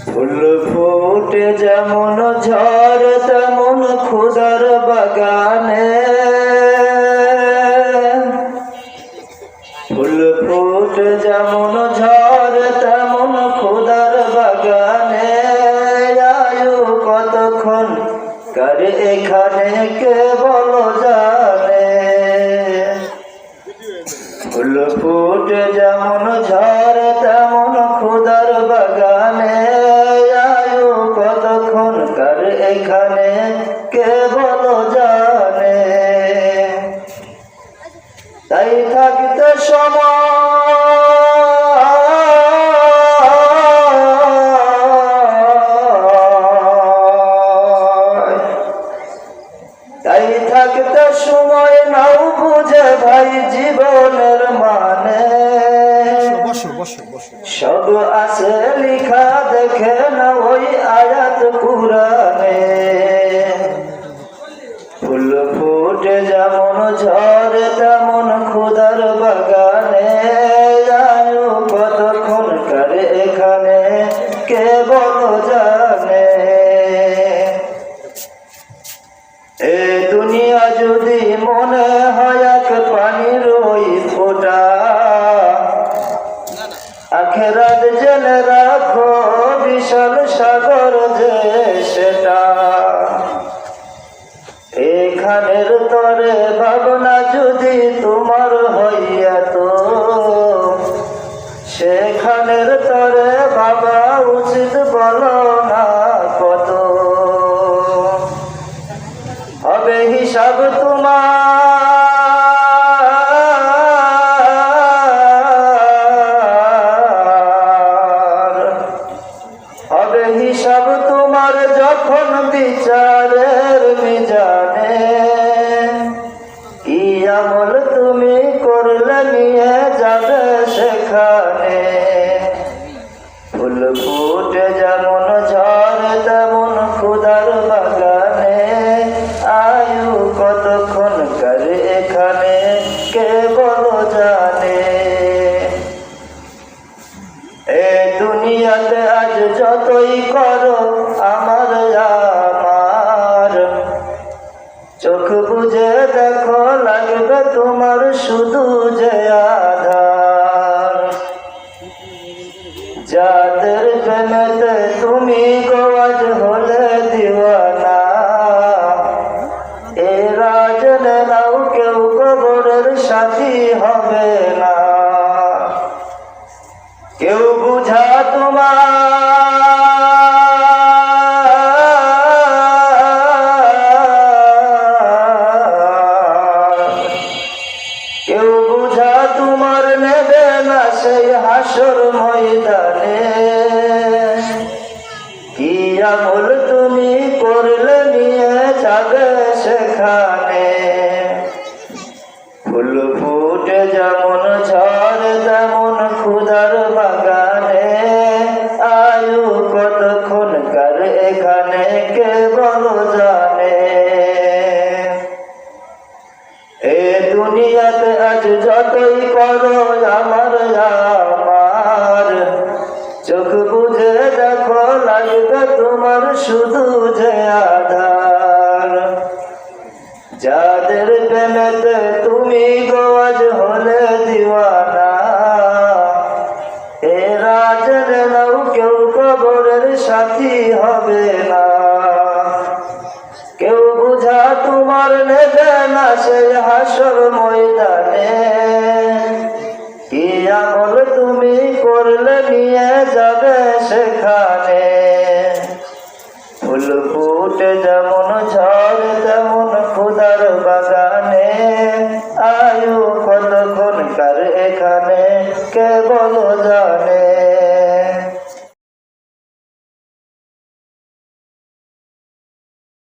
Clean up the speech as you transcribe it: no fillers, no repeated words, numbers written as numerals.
ফুল ফুটে যেমন ঝড় তেমন খুদার বাগানে, ফুল ফুটে যেমন ঝড় তেমন খুদার বাগানে। আয়ু কতক্ষণ কার এখানে কে বলো জানে, ফুল ফুটে যেমন ঝড় তেমন খুদার বাগানে। আয়ু কতক্ষণ কার এখানে কে বলো জানে। তাই থাকতে তাই থাকতে সময় নাও বুঝে ভাই জীবনের মানে। সব আছে লিখা দেখে না ওই আয়াত কুরআনে, ফুল ফুটে যেমন ঝড় তেমন খুদার বাগানে। আয়ু কতক্ষণ কার এখানে কে বলো জানে। এ দুনিয়া যদি মনে হয় এক পানির ওই ফোঁটা, আখেরাত জেনে রাখো বিশাল সাগর যে সেটা। এখানের তরে ভাবনা যদি তোমার হইয়া তো, সেখানের তরে ভাবা উচিত বলো না কত। হবে হিসাব তোমার, হবে হিসাব তোমার যখন বিচারের মিজানে। কি আমল তুমি করলে নিয়ে যাবে সেখানে, ফুল ফুটে যেমন ঝড় তেমন খুদার বাগানে। আয়ু কতক্ষণ কার এখানে কে বলো জানে। এ দুনিয়াতে আজ যতই করো আমার আমার, চোখ বুঝে দেখো লাগবে তোমার শুধু যে আধার। যাদের প্রেমেতে তুমি গোয়াজ হলে দিওয়ানা, এরা জেনে নাও কেউ কবরের সাথী হবে না। কেউ বুঝা কেউ বুঝা তোমার নেবে না সেই হাসর ময়দানে। কি আমল তুমি করলে নিয়ে যাবে সেখানে, ফুল ফুটে যেমন ঝড় তেমন খুদার বাগানে। আয়ু কতক্ষণ কার এখানে কে বলো জানে। এ দুনিয়াতে আজ যতই করো আমার আমার, চোখ বুঝে দেখো লাগবে তোমার শুধু যে আধার। যাদের প্রেমেতে তুমি গোয়াজ হলে দিওয়ানা, এরা জেনে নাও কেউ কবরের সাথী হবে না। কেউ বুঝা তোমার নেবে না সেই হাসর ময়দানে। কি আমল তুমি করলে নিয়ে যাবে সেখানে, ফুল ফুটে যেমন ঝড় তেমন খুদার বাগানে। আয়ু কতক্ষণ কার এখানে কে